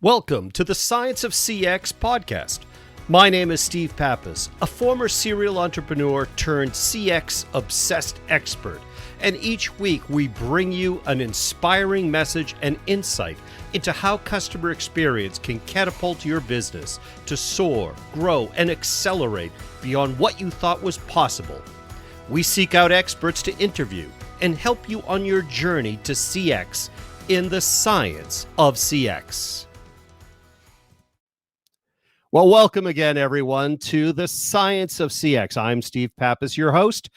Welcome to the Science of CX podcast. My name is Steve Pappas, a former serial entrepreneur turned CX obsessed expert. And each week we bring you an inspiring message and insight into how customer experience can catapult your business to soar, grow, and accelerate beyond what you thought was possible. We seek out experts to interview and help you on your journey to CX in the science of CX. Well, welcome again, everyone, to the Science of CX. I'm Steve Pappas, your host.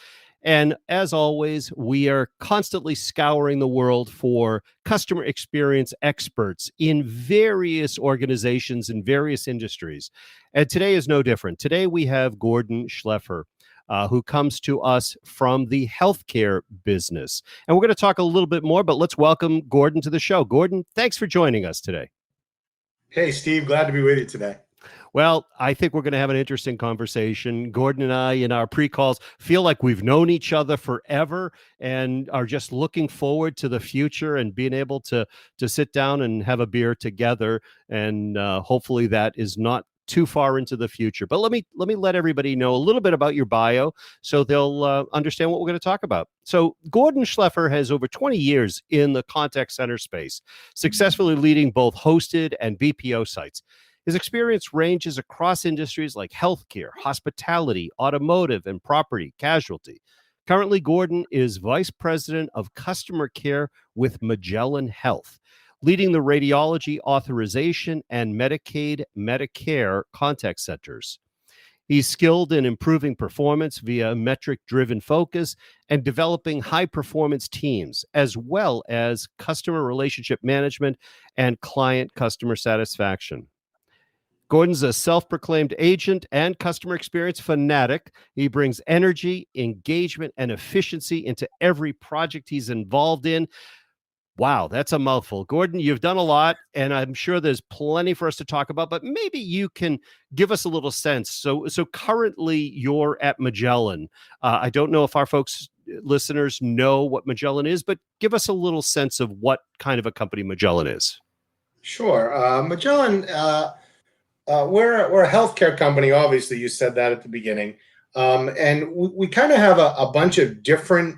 And as always, we are constantly scouring the world for customer experience experts in various organizations in various industries. And today is no different. Today we have Gordon Schleffer, who comes to us from the healthcare business. And we're going to talk a little bit more, but let's welcome Gordon to the show. Gordon, thanks for joining us today. Hey, Steve, glad to be with you today. Well, I think we're going to have an interesting conversation. Gordon and I, in our pre-calls, feel like we've known each other forever and are just looking forward to the future and being able to sit down and have a beer together. And hopefully that is not too far into the future. But let me let everybody know a little bit about your bio so they'll understand what we're going to talk about. So Gordon Schleffer has over 20 years in the contact center space, successfully leading both hosted and BPO sites. His experience ranges across industries like healthcare, hospitality, automotive, and property casualty. Currently, Gordon is Vice President of Customer Care with Magellan Health, leading the radiology authorization and Medicaid, Medicare contact centers. He's skilled in improving performance via metric-driven focus and developing high-performance teams, as well as customer relationship management and client customer satisfaction. Gordon's a self-proclaimed agent and customer experience fanatic. He brings energy, engagement, and efficiency into every project he's involved in. Wow, that's a mouthful. Gordon, you've done a lot, and I'm sure there's plenty for us to talk about, but maybe you can give us a little sense. So currently you're at Magellan. I don't know if our listeners know what Magellan is, but give us a little sense of what kind of a company Magellan is. Sure. Magellan... We're a healthcare company. Obviously, you said that at the beginning. And we kind of have a bunch of different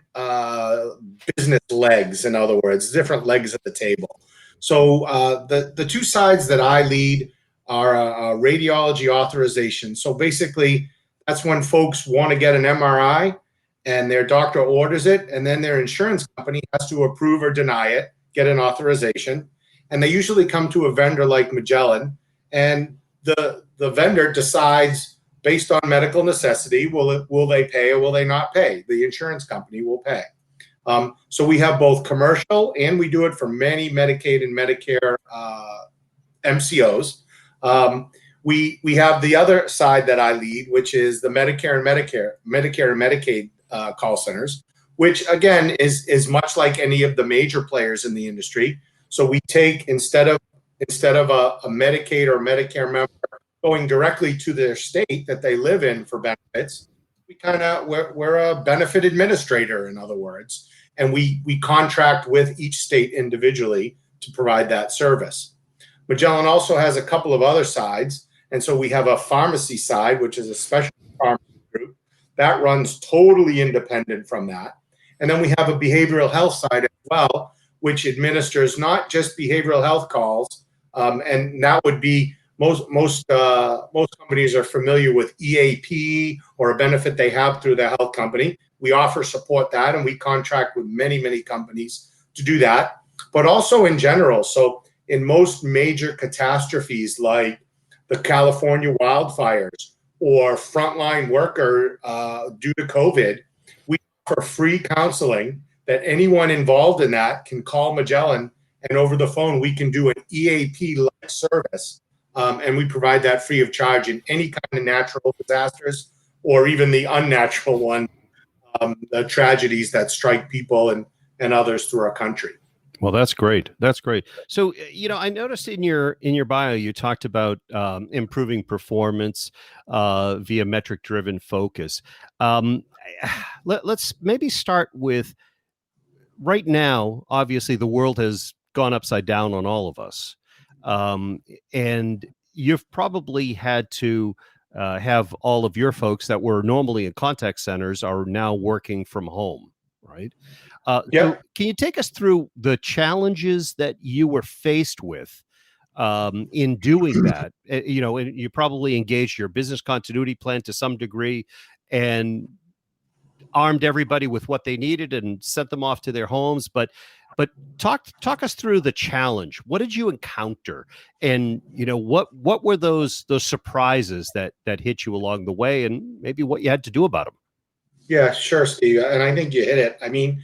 business legs, in other words, different legs at the table. So the two sides that I lead are radiology authorization. So basically, that's when folks want to get an MRI and their doctor orders it, and then their insurance company has to approve or deny it, get an authorization. And they usually come to a vendor like Magellan, and the vendor decides based on medical necessity, will they pay or will they not pay? The insurance company will pay. So we have both commercial and we do it for many Medicaid and Medicare MCOs. We have the other side that I lead, which is the Medicare and Medicaid call centers, which again is much like any of the major players in the industry. So we take instead of a Medicaid or Medicare member going directly to their state that they live in for benefits, we're a benefit administrator, in other words, and we contract with each state individually to provide that service. Magellan also has a couple of other sides, and so we have a pharmacy side, which is a special pharmacy group that runs totally independent from that, and then we have a behavioral health side as well, which administers not just behavioral health calls. And that would be most companies are familiar with EAP or a benefit they have through their health company. We offer support that, and we contract with many companies to do that, but also in general. So in most major catastrophes like the California wildfires or frontline worker due to COVID, we offer free counseling that anyone involved in that can call Magellan, and over the phone, we can do an EAP-like service, and we provide that free of charge in any kind of natural disasters or even the unnatural one, the tragedies that strike people and others through our country. Well, that's great. That's great. So, I noticed in your bio, you talked about improving performance via metric-driven focus. Let's maybe start with right now. Obviously, the world has gone upside down on all of us. um, and you've probably had to have all of your folks that were normally in contact centers are now working from home, right? So Yep. can you take us through the challenges that you were faced with in doing that? And you probably engaged your business continuity plan to some degree and armed everybody with what they needed and sent them off to their homes. But talk us through the challenge. What did you encounter? And what were those surprises that hit you along the way, and maybe what you had to do about them? Yeah, sure, Steve. And I think you hit it. I mean,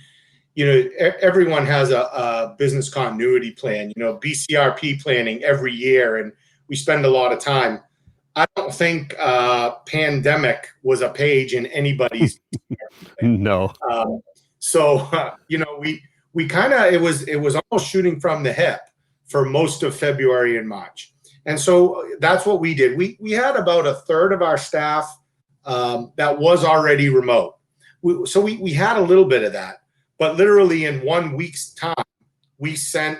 everyone has a business continuity plan, BCRP planning every year, and we spend a lot of time. I don't think pandemic was a page in anybody's plan. No. We kind of it was almost shooting from the hip for most of February and March, and so that's what we did. We had about a third of our staff that was already remote, so we had a little bit of that, but literally in 1 week's time, we sent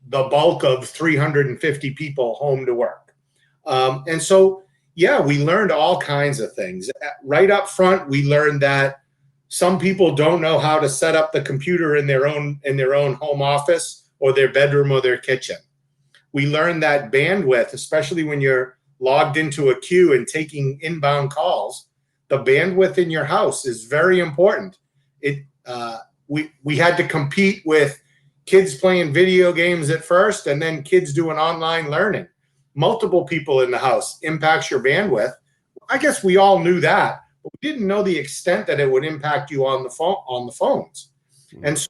the bulk of 350 people home to work, and so yeah, we learned all kinds of things right up front. We learned that some people don't know how to set up the computer in their own home office or their bedroom or their kitchen. We learned that bandwidth, especially when you're logged into a queue and taking inbound calls, the bandwidth in your house is very important. We had to compete with kids playing video games at first, and then kids doing online learning. Multiple people in the house impacts your bandwidth. I guess we all knew that. But we didn't know the extent that it would impact you on the phones. And so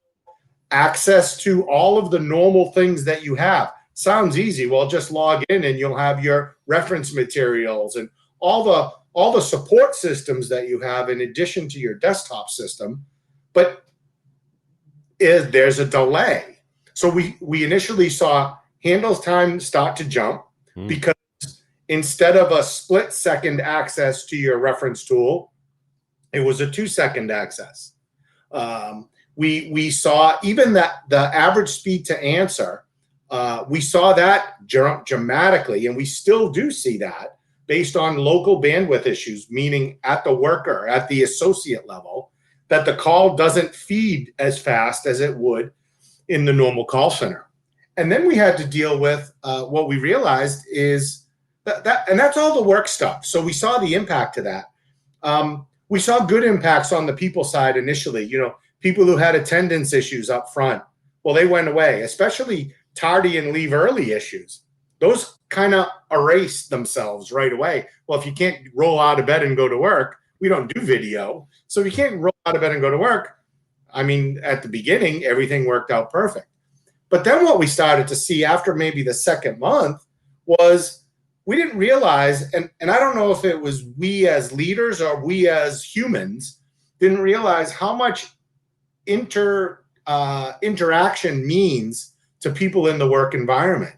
access to all of the normal things that you have sounds easy. Well, just log in and you'll have your reference materials and all the support systems that you have in addition to your desktop system. But there's a delay. So we initially saw handles time start to jump because instead of a split-second access to your reference tool, it was a 2-second access. We saw even that the average speed to answer, we saw that jump dramatically, and we still do see that based on local bandwidth issues, meaning at the worker, at the associate level, that the call doesn't feed as fast as it would in the normal call center. And then we had to deal with what we realized is and that's all the work stuff. So we saw the impact of that. We saw good impacts on the people side initially. People who had attendance issues up front, well, they went away, especially tardy and leave early issues. Those kind of erased themselves right away. Well, if you can't roll out of bed and go to work, we don't do video. So if you can't roll out of bed and go to work, I mean, at the beginning, everything worked out perfect. But then what we started to see after maybe the second month was we didn't realize, and I don't know if it was we as leaders or we as humans didn't realize how much interaction means to people in the work environment.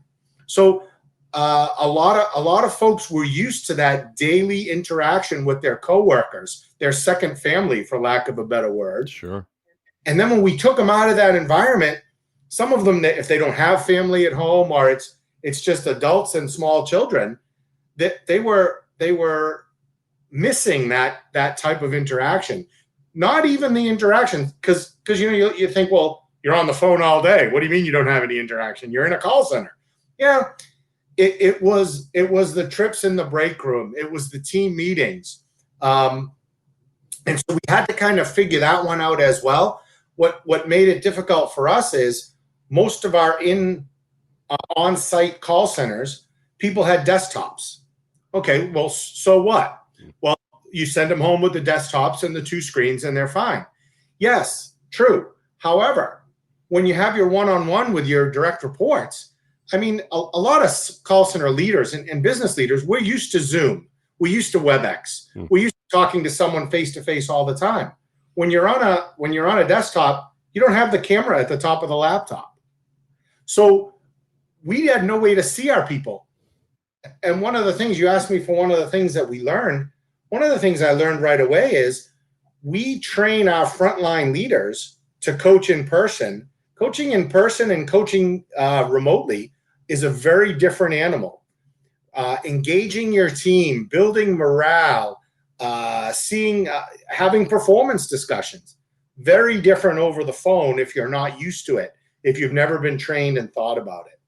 So a lot of folks were used to that daily interaction with their coworkers, their second family, for lack of a better word. Sure. And then when we took them out of that environment, some of them, if they don't have family at home or it's just adults and small children, that they were missing that type of interaction. Not even the interaction, because you think, well, you're on the phone all day. What do you mean you don't have any interaction? You're in a call center. Yeah, it was the trips in the break room. It was the team meetings, and so we had to kind of figure that one out as well. What made it difficult for us is most of our on-site call centers, people had desktops. Okay, well, so what? Well, you send them home with the desktops and the 2 screens and they're fine. Yes, true. However, when you have your one-on-one with your direct reports, I mean, a lot of call center leaders and business leaders, we're used to Zoom. We're used to WebEx. We're used to talking to someone face-to-face all the time. When you're on a desktop, you don't have the camera at the top of the laptop. So we had no way to see our people. And one of the things you asked me for, one of the things that we learned, one of the things I learned right away is we train our frontline leaders to coach in person. Coaching in person and coaching remotely is a very different animal. Engaging your team, building morale, having performance discussions, very different over the phone if you're not used to it, if you've never been trained and thought about it.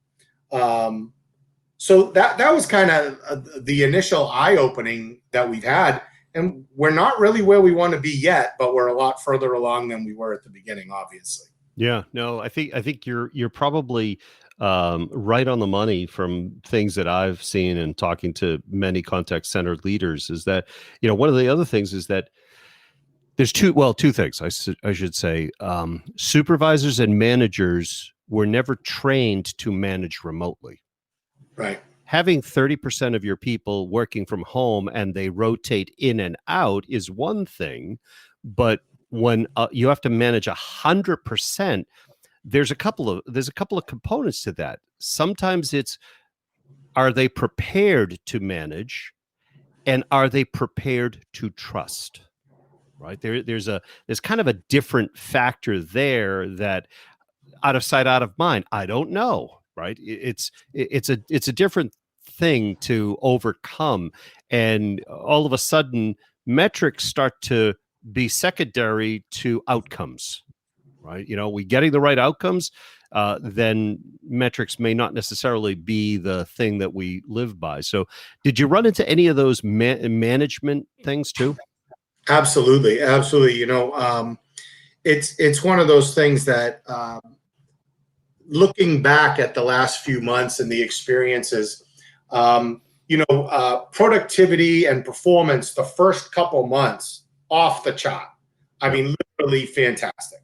So that was kind of the initial eye-opening that we've had. And we're not really where we want to be yet, but we're a lot further along than we were at the beginning, obviously. Yeah, no, I think you're probably right on the money from things that I've seen and talking to many contact center leaders. Is that, one of the other things is that there's two things I should say. Supervisors and managers were never trained to manage remotely. Right. Having 30% of your people working from home and they rotate in and out is one thing, but when you have to manage 100%, there's a couple of components to that. Sometimes it's, are they prepared to manage, and are they prepared to trust? Right there's kind of a different factor there that, out of sight, out of mind. I don't know. Right. It's a different thing to overcome. And all of a sudden, metrics start to be secondary to outcomes. Right. We getting the right outcomes, then metrics may not necessarily be the thing that we live by. So did you run into any of those management things too? Absolutely. Absolutely. It's one of those things that, looking back at the last few months and the experiences, productivity and performance the first couple months off the chart. I mean, literally fantastic.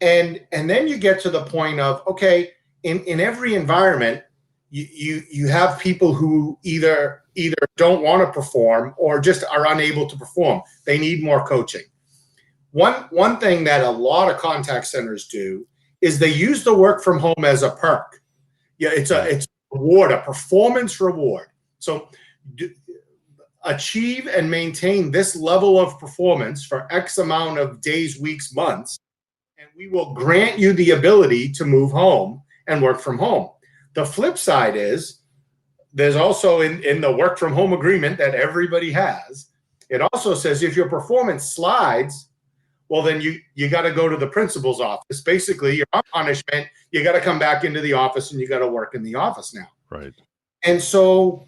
And then you get to the point of, okay, in every environment, you have people who either don't want to perform or just are unable to perform. They need more coaching. One thing that a lot of contact centers do is they use the work from home as a perk. Yeah, it's a reward, a performance reward. So achieve and maintain this level of performance for X amount of days, weeks, months, and we will grant you the ability to move home and work from home. The flip side is, there's also in the work from home agreement that everybody has, it also says if your performance slides, well, then you got to go to the principal's office. Basically, you're on punishment. You got to come back into the office and you got to work in the office now. Right. And so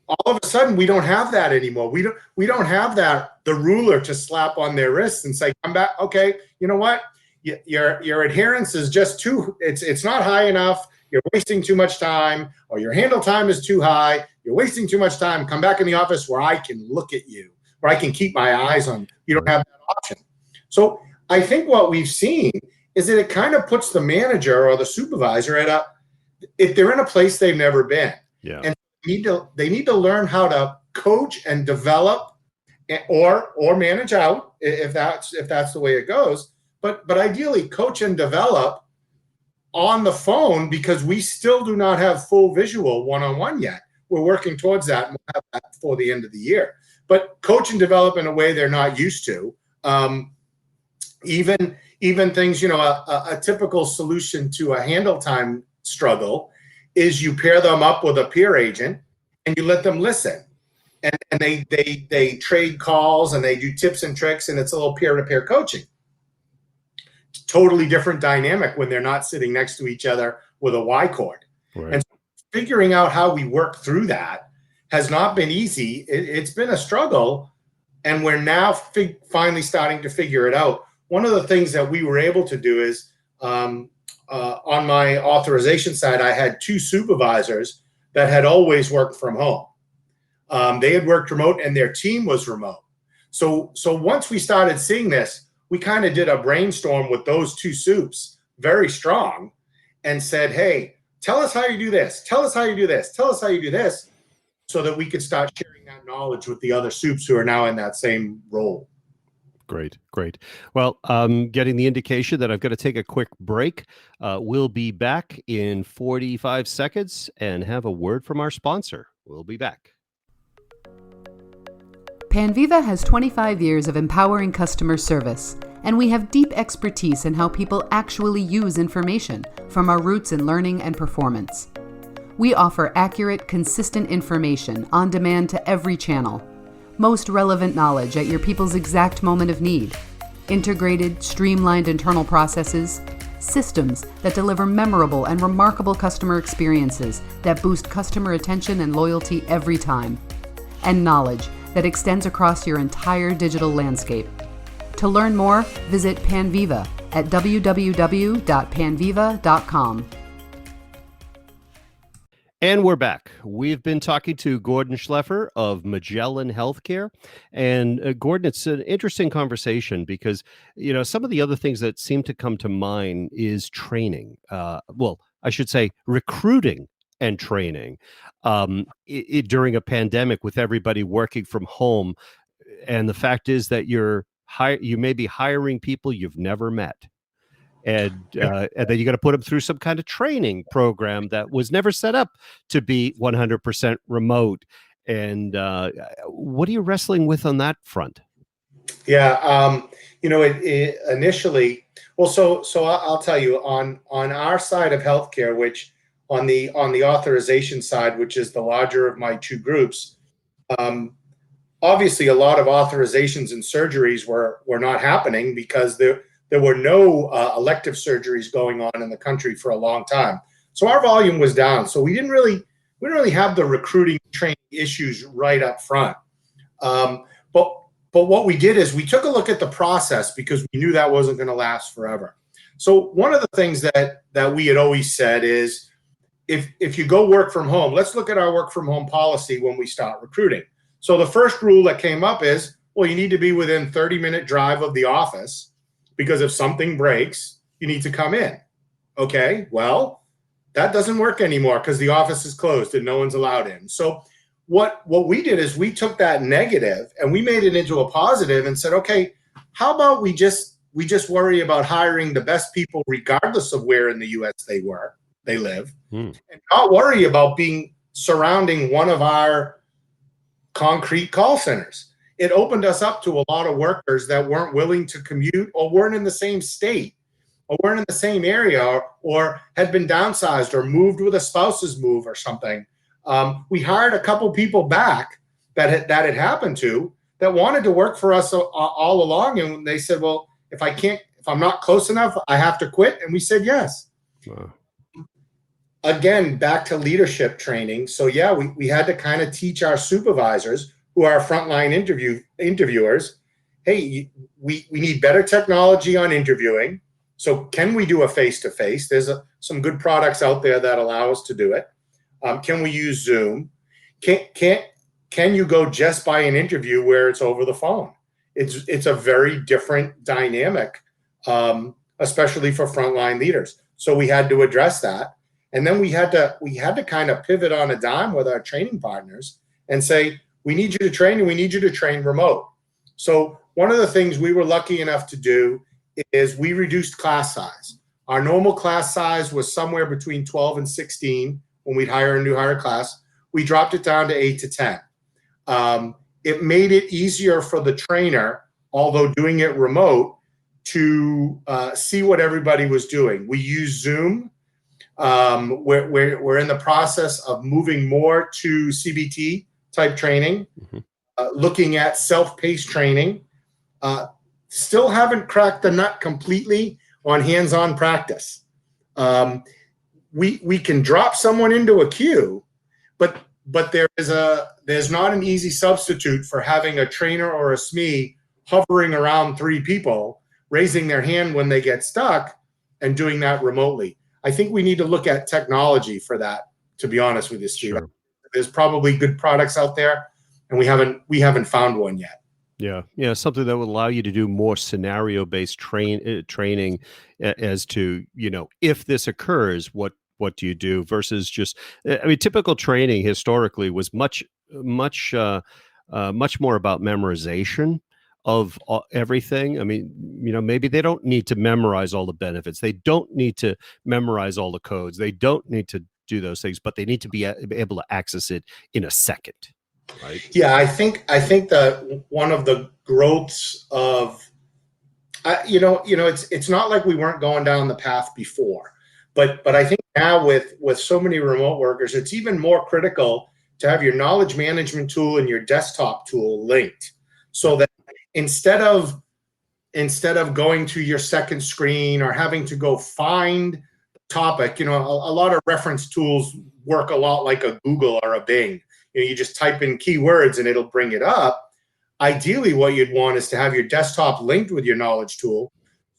all of a sudden we don't have that anymore. We don't have the ruler to slap on their wrists and say, come back. Okay, you know what? Your adherence is just it's not high enough. You're wasting too much time, or your handle time is too high. You're wasting too much time. Come back in the office where I can look at you, where I can keep my eyes on you. You don't have that option. So I think what we've seen is that it kind of puts the manager or the supervisor if they're in a place they've never been. Yeah. And they need to learn how to coach and develop or manage out if that's the way it goes. But ideally coach and develop on the phone, because we still do not have full visual one-on-one yet. We're working towards that, and we'll have that before the end of the year. But coach and develop in a way they're not used to. Even things, a typical solution to a handle time struggle is you pair them up with a peer agent and you let them listen. And they trade calls and they do tips and tricks, and it's a little peer-to-peer coaching. Totally different dynamic when they're not sitting next to each other with a Y cord. Right. And so figuring out how we work through that has not been easy. It's been a struggle, and we're now finally starting to figure it out. One of the things that we were able to do is on my authorization side, I had two supervisors that had always worked from home. They had worked remote and their team was remote. So once we started seeing this, we kind of did a brainstorm with those two soups, very strong, and said, hey, tell us how you do this. Tell us how you do this. Tell us how you do this, so that we could start sharing that knowledge with the other soups who are now in that same role. Great. Well, I'm getting the indication that I've got to take a quick break. We'll be back in 45 seconds and have a word from our sponsor. We'll be back. Panviva has 25 years of empowering customer service And we have deep expertise in how people actually use information, from our roots in learning and performance. We offer accurate, consistent information on demand to every channel. Most relevant knowledge at your people's exact moment of need. Integrated, streamlined internal processes. Systems that deliver memorable and remarkable customer experiences that boost customer attention and loyalty every time. And knowledge that extends across your entire digital landscape. To learn more, visit Panviva at www.panviva.com. And we're back. We've been talking to Gordon Schleffer of Magellan Healthcare. And Gordon, it's an interesting conversation because, some of the other things that seem to come to mind is training. Well, I should say recruiting and training. During a pandemic with everybody working from home. And the fact is that you may be hiring people you've never met. And then you got to put them through some kind of training program that was never set up to be 100% remote. And what are you wrestling with on that front? Yeah, it initially, well, so I'll tell you on our side of healthcare, which on the authorization side, which is the larger of my two groups, obviously a lot of authorizations and surgeries were not happening because there were no elective surgeries going on in the country for a long time. So our volume was down. So we didn't really have the recruiting training issues right up front. But what we did is we took a look at the process because we knew that wasn't going to last forever. So one of the things that we had always said is if you go work from home, let's look at our work from home policy when we start recruiting. So the first rule that came up is, well, you need to be within 30-minute drive of the office. Because if something breaks, you need to come in. Okay, well, that doesn't work anymore because the office is closed and no one's allowed in. So what we did is we took that negative and we made it into a positive and said, okay, how about we just worry about hiring the best people regardless of where in the US they live, and not worry about surrounding one of our concrete call centers. It opened us up to a lot of workers that weren't willing to commute or weren't in the same state or weren't in the same area or had been downsized or moved with a spouse's move or something. We hired a couple people back that had happened to that wanted to work for us all along. And they said, well, if I'm not close enough, I have to quit. And we said, yes. Wow. Again, back to leadership training. So yeah, we had to kind of teach our supervisors who are frontline interviewers, hey, we need better technology on interviewing. So can we do a face-to-face? There's some good products out there that allow us to do it. Can we use Zoom? Can you go just by an interview where it's over the phone? It's a very different dynamic, especially for frontline leaders. So we had to address that. And then we had to kind of pivot on a dime with our training partners and say, we need you to train and we need you to train remote. So one of the things we were lucky enough to do is we reduced class size. Our normal class size was somewhere between 12 and 16 when we'd hire a new hire class. We dropped it down to 8 to 10. It made it easier for the trainer, although doing it remote, to see what everybody was doing. We use Zoom. We're in the process of moving more to CBT type training, looking at self-paced training. Still haven't cracked the nut completely on hands-on practice. We can drop someone into a queue, but there's not an easy substitute for having a trainer or a SME hovering around 3 people, raising their hand when they get stuck, and doing that remotely. I think we need to look at technology for that, to be honest with you, Steve. Sure. There's probably good products out there, and we haven't found one yet. Yeah, something that would allow you to do more scenario-based training as to, if this occurs, what do you do versus just, typical training historically was much more about memorization of everything. Maybe they don't need to memorize all the benefits. They don't need to memorize all the codes. They don't need to do those things, but they need to be able to access it in a second. Right? Yeah, I think that one of the growths of It's not like we weren't going down the path before, but I think now with so many remote workers, it's even more critical to have your knowledge management tool and your desktop tool linked, so that instead of going to your second screen or having to go find the topic, a lot of reference tools work a lot like a Google or a Bing. You just type in keywords and it'll bring it up. Ideally, what you'd want is to have your desktop linked with your knowledge tool.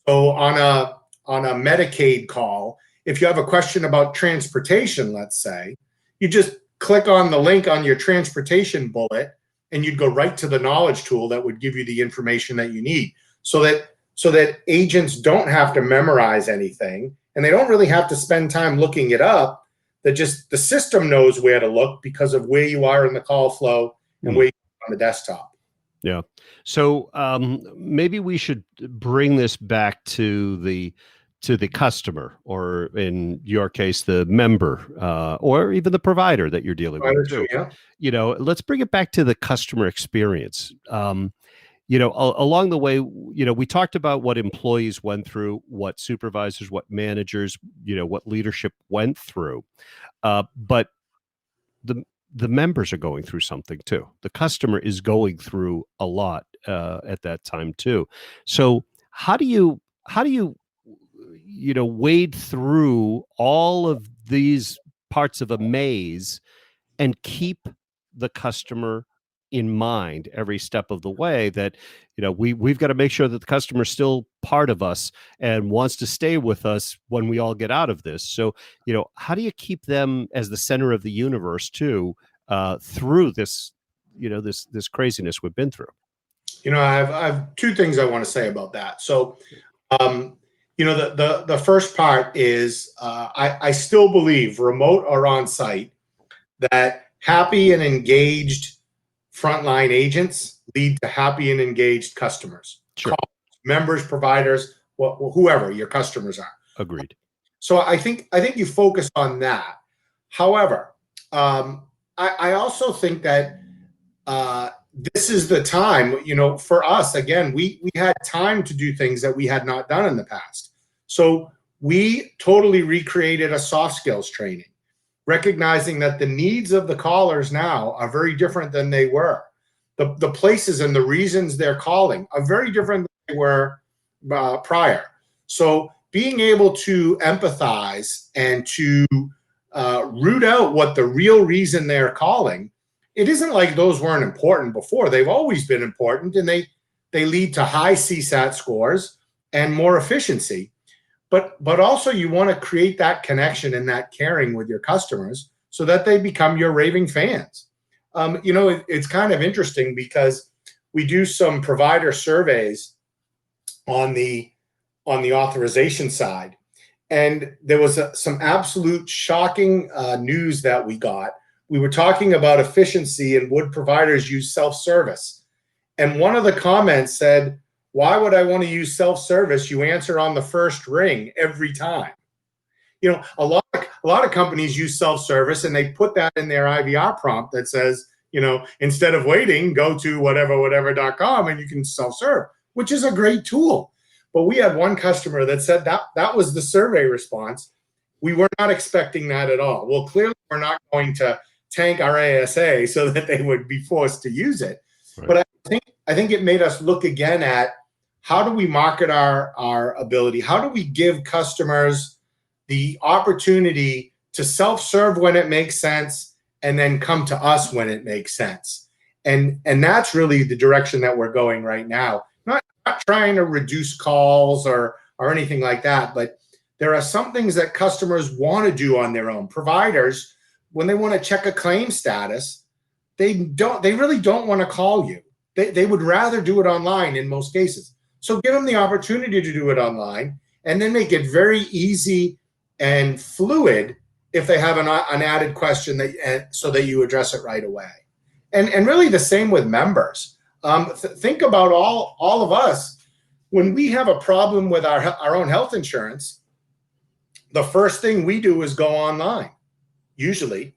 So on a Medicaid call, if you have a question about transportation, let's say, you just click on the link on your transportation bullet and you'd go right to the knowledge tool that would give you the information that you need, so that agents don't have to memorize anything and they don't really have to spend time looking it up. That just the system knows where to look because of where you are in the call flow and where you are on the desktop. Yeah. So maybe we should bring this back to the customer, or in your case, the member, or even the provider that you're dealing with too. Yeah. Let's bring it back to the customer experience. Along the way, we talked about what employees went through, what supervisors, what managers, what leadership went through. But the members are going through something too. The customer is going through a lot at that time too. So how do you wade through all of these parts of a maze and keep the customer in mind every step of the way? That we've got to make sure that the customer is still part of us and wants to stay with us when we all get out of this. So how do you keep them as the center of the universe too, through this this craziness we've been through? I have two things I want to say about that. So the first part is I still believe, remote or on site, that happy and engaged frontline agents lead to happy and engaged customers. Sure. Members, providers, whoever your customers are. Agreed. So I think you focus on that. However, I also think that this is the time, for us, again, we had time to do things that we had not done in the past. So we totally recreated a soft skills training, recognizing that the needs of the callers now are very different than they were. The places and the reasons they're calling are very different than they were prior. So being able to empathize and to root out what the real reason they're calling, it isn't like those weren't important before. They've always been important, and they lead to high CSAT scores and more efficiency. But also you want to create that connection and that caring with your customers so that they become your raving fans. It's kind of interesting because we do some provider surveys on the authorization side, and there was some absolute shocking news that we got. We were talking about efficiency and would providers use self-service. And one of the comments said, "Why would I want to use self-service? You answer on the first ring every time." A lot of companies use self-service, and they put that in their IVR prompt that says, instead of waiting, go to whatever.com and you can self-serve, which is a great tool. But we had one customer that said that was the survey response. We were not expecting that at all. Well, clearly we're not going to tank our ASA so that they would be forced to use it. Right. But I think it made us look again at how do we market our ability? How do we give customers the opportunity to self-serve when it makes sense and then come to us when it makes sense? And that's really the direction that we're going right now. Not trying to reduce calls or anything like that, but there are some things that customers want to do on their own. Providers, when they want to check a claim status, they really don't want to call you. They would rather do it online in most cases. So give them the opportunity to do it online, and then make it very easy and fluid if they have an added question so that you address it right away. And really the same with members. Think about all of us. When we have a problem with our own health insurance, the first thing we do is go online, usually.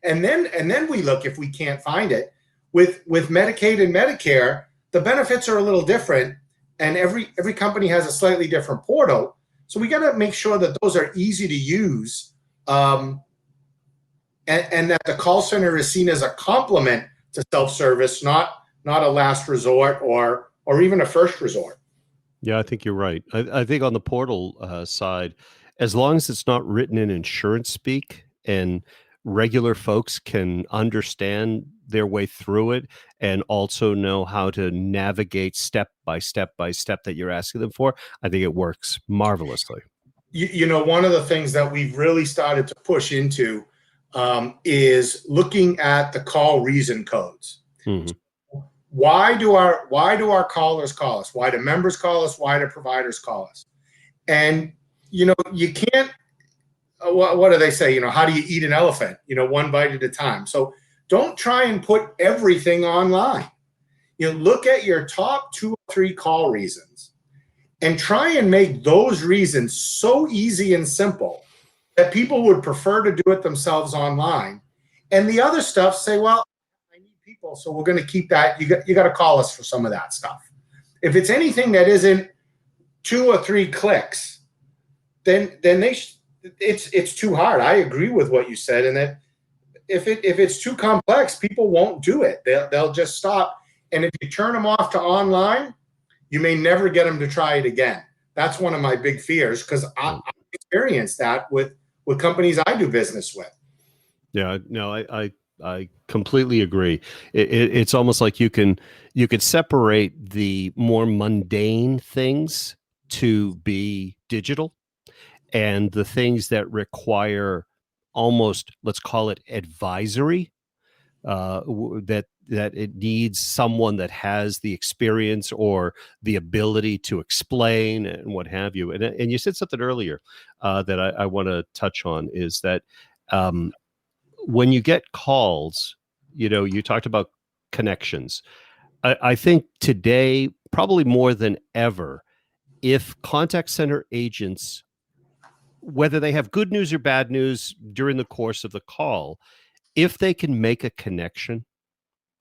And then we look if we can't find it. With Medicaid and Medicare, the benefits are a little different. and every company has a slightly different portal. So we got to make sure that those are easy to use, and that the call center is seen as a complement to self-service, not a last resort or even a first resort. Yeah, I think you're right. I think on the portal side, as long as it's not written in insurance speak and regular folks can understand their way through it and also know how to navigate step by step that you're asking them for, I think it works marvelously. You know, one of the things that we've really started to push into is looking at the call reason codes. Mm-hmm. Why do our callers call us? Why do members call us? Why do providers call us? And you know, you can't. What do they say? You know, how do you eat an elephant? You know, one bite at a time. So don't try and put everything online. You know, look at your top 2 or 3 call reasons and try and make those reasons so easy and simple that people would prefer to do it themselves online. And the other stuff, say, well, I need people, so we're going to keep that. You got to call us for some of that stuff. If it's anything that isn't 2 or 3 clicks, then it's too hard. I agree with what you said, and that if it's too complex, people won't do it. They'll just stop. And if you turn them off to online, you may never get them to try it again. That's one of my big fears, because I experienced that with companies I do business with. Yeah, no, I completely agree. It's almost like you can separate the more mundane things to be digital, and the things that require almost, let's call it advisory, that it needs someone that has the experience or the ability to explain and what have you. And you said something earlier that I want to touch on, is that when you get calls, you know, you talked about connections. I think today, probably more than ever, if contact center agents, whether they have good news or bad news during the course of the call, if they can make a connection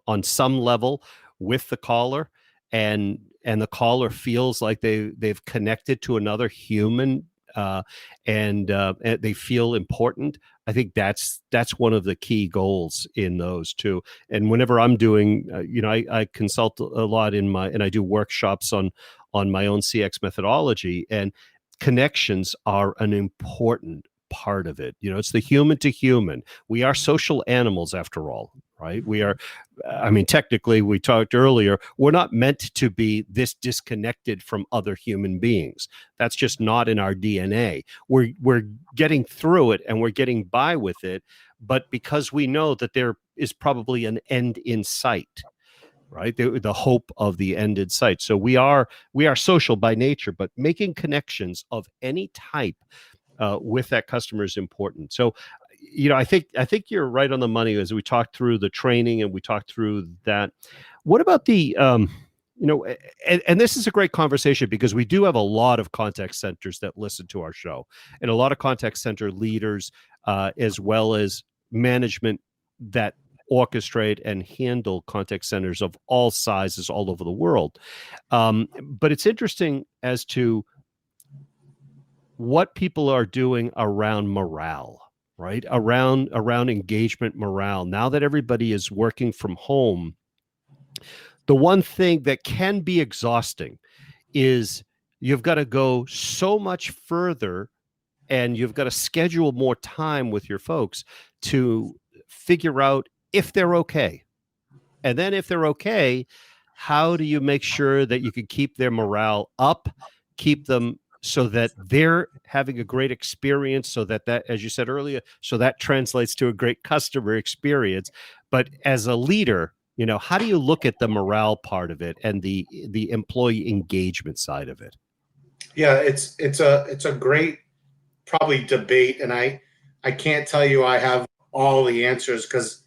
on some level with the caller, and the caller feels like they've connected to another human, and they feel important, I think that's one of the key goals in those two. And whenever I'm doing, you know, I consult a lot and I do workshops on my own CX methodology, and connections are an important part of it. You know, it's the human to human. We are social animals after all, right? We are, I mean, technically, we talked earlier, we're not meant to be this disconnected from other human beings. That's just not in our DNA. We're getting through it and we're getting by with it, but because we know that there is probably an end in sight, right? The hope of the end in sight. So we are social by nature, but making connections of any type with that customer is important. So, you know, I think you're right on the money as we talked through the training and we talked through that. What about the, you know, and this is a great conversation because we do have a lot of contact centers that listen to our show, and a lot of contact center leaders, as well as management that orchestrate and handle contact centers of all sizes all over the world. But it's interesting as to what people are doing around morale, right? Around engagement morale. Now that everybody is working from home, the one thing that can be exhausting is you've got to go so much further, and you've got to schedule more time with your folks to figure out if they're okay. And then if they're okay, how do you make sure that you can keep their morale up, keep them so that they're having a great experience, so that, as you said earlier, so that translates to a great customer experience. But as a leader, you know, how do you look at the morale part of it and the employee engagement side of it? Yeah, it's a great probably debate, and I can't tell you I have all the answers, because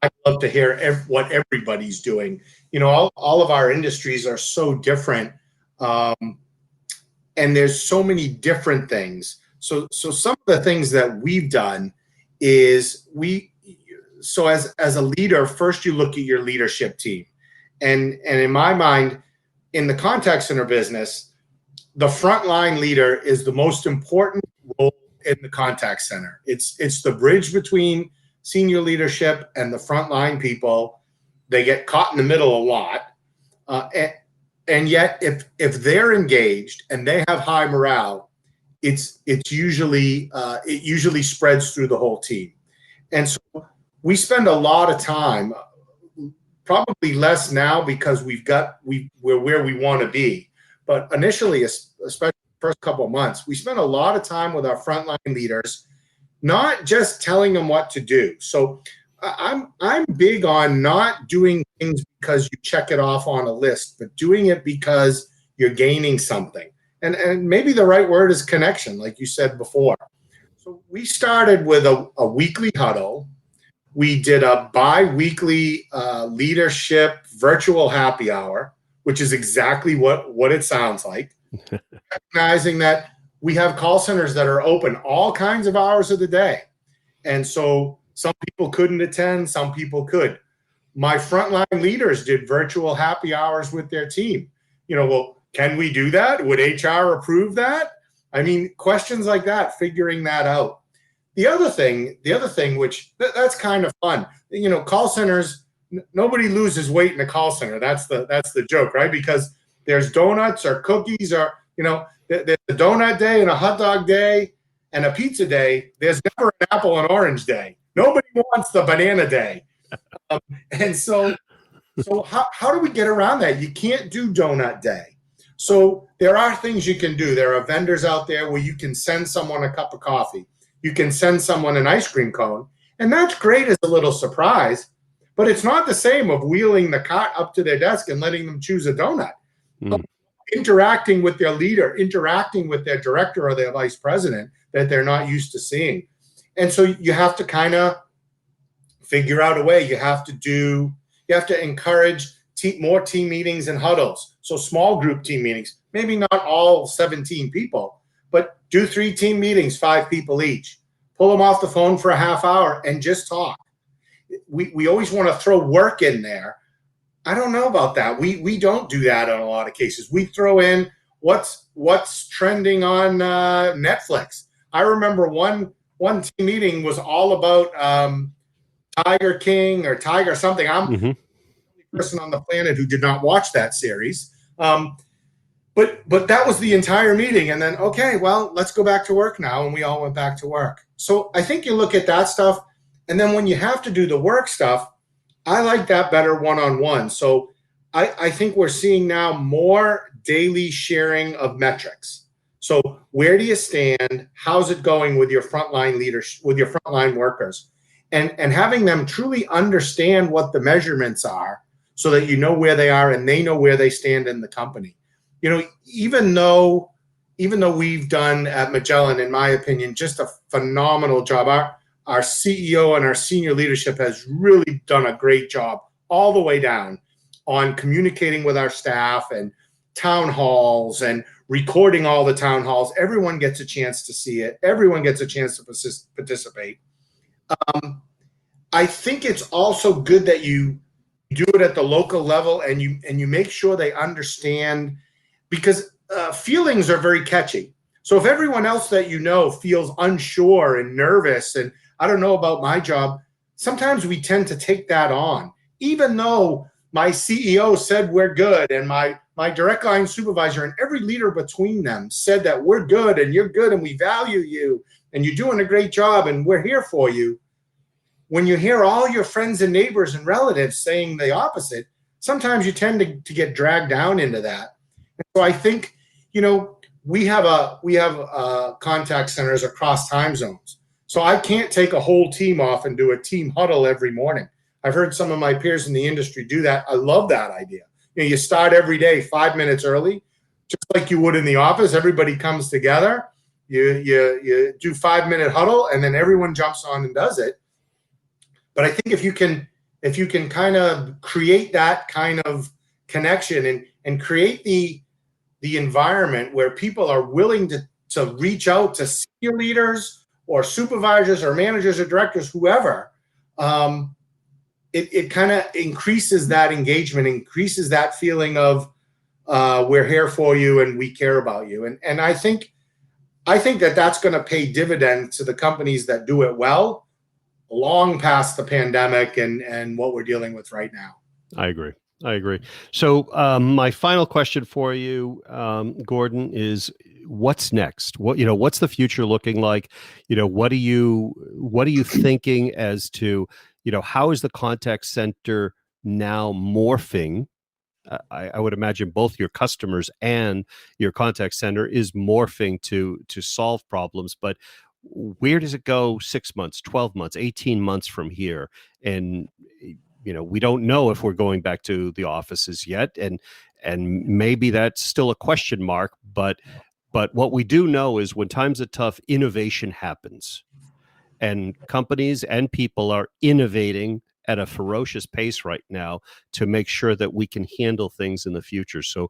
I'd love to hear what everybody's doing. You know, all of our industries are so different, and there's so many different things. So some of the things that we've done is as a leader, first you look at your leadership team, and in my mind, in the contact center business, the frontline leader is the most important role in the contact center. It's the bridge between senior leadership and the frontline people. They get caught in the middle a lot. And yet, if they're engaged and they have high morale, it usually spreads through the whole team. And so we spend a lot of time, probably less now because we're where we want to be. But initially, especially the first couple of months, we spent a lot of time with our frontline leaders, not just telling them what to do. So I'm big on not doing things because you check it off on a list, but doing it because you're gaining something. And maybe the right word is connection, like you said before. So we started with a weekly huddle. We did a bi-weekly leadership virtual happy hour, which is exactly what it sounds like. Recognizing that we have call centers that are open all kinds of hours of the day. And so some people couldn't attend, some people could. My frontline leaders did virtual happy hours with their team. Well, can we do that? Would HR approve that? I mean, questions like that, figuring that out. The other thing, which that's kind of fun, call centers, nobody loses weight in a call center. That's the joke, right? Because there's donuts or cookies or, there's a donut day and a hot dog day and a pizza day. There's never an apple and orange day. Nobody wants the banana day. And so how do we get around that? You can't do donut day. So there are things you can do. There are vendors out there where you can send someone a cup of coffee. You can send someone an ice cream cone. And that's great as a little surprise, but it's not the same of wheeling the cart up to their desk and letting them choose a donut. Interacting with their leader, interacting with their director or their vice president that they're not used to seeing. And so you have to kind of figure out a way. You have to encourage more team meetings and huddles. So small group team meetings, maybe not all 17 people, but do 3 team meetings, 5 people each. Pull them off the phone for a half hour and just talk. We always want to throw work in there. I don't know about that. We don't do that in a lot of cases. We throw in what's trending on Netflix. I remember one team meeting was all about Tiger King or Tiger something. I'm the only person on the planet who did not watch that series. But that was the entire meeting. And then, okay, well, let's go back to work now. And we all went back to work. So I think you look at that stuff. And then when you have to do the work stuff, I like that better one-on-one. So I think we're seeing now more daily sharing of metrics. So where do you stand? How's it going with your frontline leaders, with your frontline workers? And having them truly understand what the measurements are so that you know where they are and they know where they stand in the company. Even though we've done at Magellan, in my opinion, just a phenomenal job. Our CEO and our senior leadership has really done a great job all the way down on communicating with our staff and town halls and recording all the town halls. Everyone gets a chance to see it. Everyone gets a chance to participate. I think it's also good that you do it at the local level and you make sure they understand, because feelings are very catchy. So if everyone else that feels unsure and nervous and I don't know about my job, sometimes we tend to take that on. Even though my CEO said we're good and my direct line supervisor and every leader between them said that we're good and you're good and we value you and you're doing a great job and we're here for you. When you hear all your friends and neighbors and relatives saying the opposite, sometimes you tend to get dragged down into that. And so I think, we have contact centers across time zones. So I can't take a whole team off and do a team huddle every morning. I've heard some of my peers in the industry do that. I love that idea. You start every day 5 minutes early, just like you would in the office. Everybody comes together. You do 5-minute huddle, and then everyone jumps on and does it. But I think if you can kind of create that kind of connection and create the environment where people are willing to reach out to senior leaders or supervisors or managers or directors, whoever, it kind of increases that engagement, increases that feeling of we're here for you and we care about you. And I think that that's going to pay dividends to the companies that do it well, long past the pandemic and what we're dealing with right now. I agree. So my final question for you, Gordon, is what's next? What's the future looking like? What are you thinking as to, how is the contact center now morphing? I would imagine both your customers and your contact center is morphing to solve problems, but where does it go 6 months, 12 months, 18 months from here? And we don't know if we're going back to the offices yet, and maybe that's still a question mark, but what we do know is when times are tough, innovation happens, and companies and people are innovating at a ferocious pace right now to make sure that we can handle things in the future. So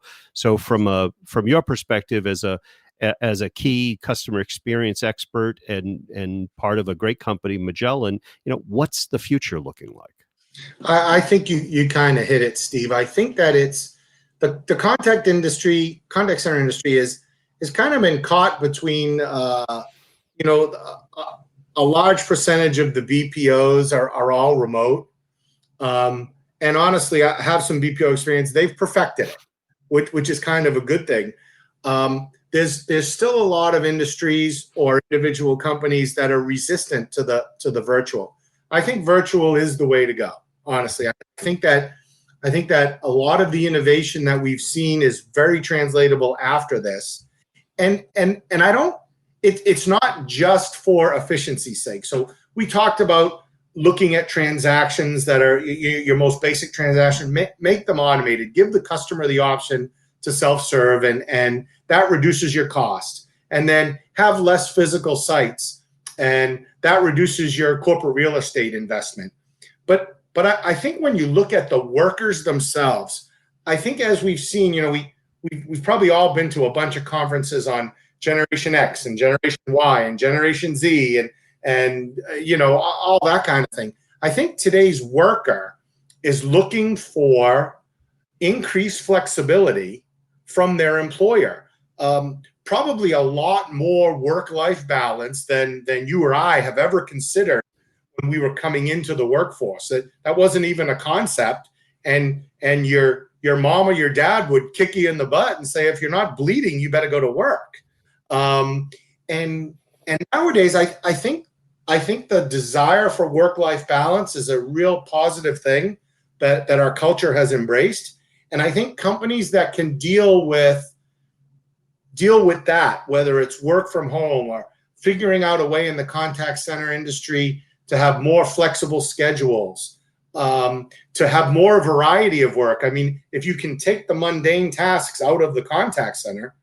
from your perspective as a key customer experience expert and part of a great company, Magellan, what's the future looking like? I think you kind of hit it, Steve. I think that it's the contact center industry is kind of been caught between, a large percentage of the BPOs are all remote. And honestly, I have some BPO experience. They've perfected it, which is kind of a good thing. There's still a lot of industries or individual companies that are resistant to the virtual. I think virtual is the way to go. Honestly, I think that a lot of the innovation that we've seen is very translatable after this, and I don't. It's not just for efficiency's sake. So we talked about looking at transactions that are your most basic transaction, make them automated, give the customer the option to self-serve, and that reduces your cost. And then have less physical sites, and that reduces your corporate real estate investment. But I think when you look at the workers themselves, I think as we've seen, we've probably all been to a bunch of conferences on Generation X and Generation Y and Generation Z and all that kind of thing. I think today's worker is looking for increased flexibility from their employer. Probably a lot more work-life balance than you or I have ever considered when we were coming into the workforce. That wasn't even a concept, and your mom or your dad would kick you in the butt and say, if you're not bleeding, you better go to work. And nowadays, I think the desire for work-life balance is a real positive thing that our culture has embraced. And I think companies that can deal with that, whether it's work from home or figuring out a way in the contact center industry to have more flexible schedules, to have more variety of work. I mean, if you can take the mundane tasks out of the contact center,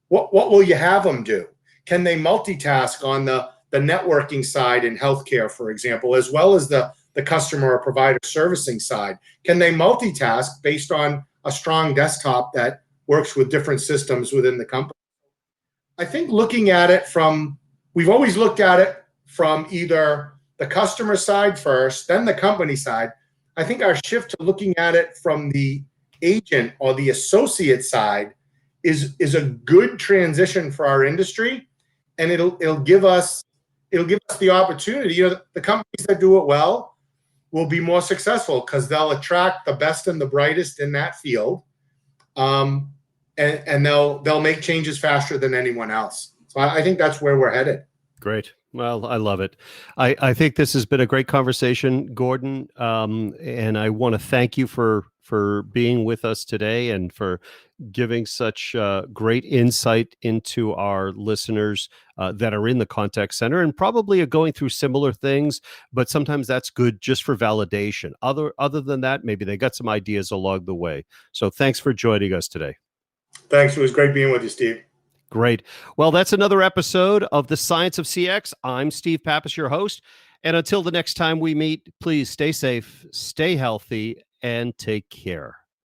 what will you have them do? Can they multitask on the networking side in healthcare, for example, as well as the customer or provider servicing side? Can they multitask based on a strong desktop that works with different systems within the company? I think we've always looked at it from either the customer side first, then the company side. I think our shift to looking at it from the agent or the associate side is a good transition for our industry, and it'll give us the opportunity. The companies that do it well will be more successful because they'll attract the best and the brightest in that field, and they'll make changes faster than anyone else. So I think that's where we're headed. Great. Well, I love it. I think this has been a great conversation, Gordon, and I want to thank you for being with us today and for giving such great insight into our listeners that are in the contact center and probably are going through similar things, but sometimes that's good just for validation. Other than that, maybe they got some ideas along the way. So thanks for joining us today. Thanks. It was great being with you, Steve. Great. Well, that's another episode of The Science of CX. I'm Steve Pappas, your host. And until the next time we meet, please stay safe, stay healthy, and take care.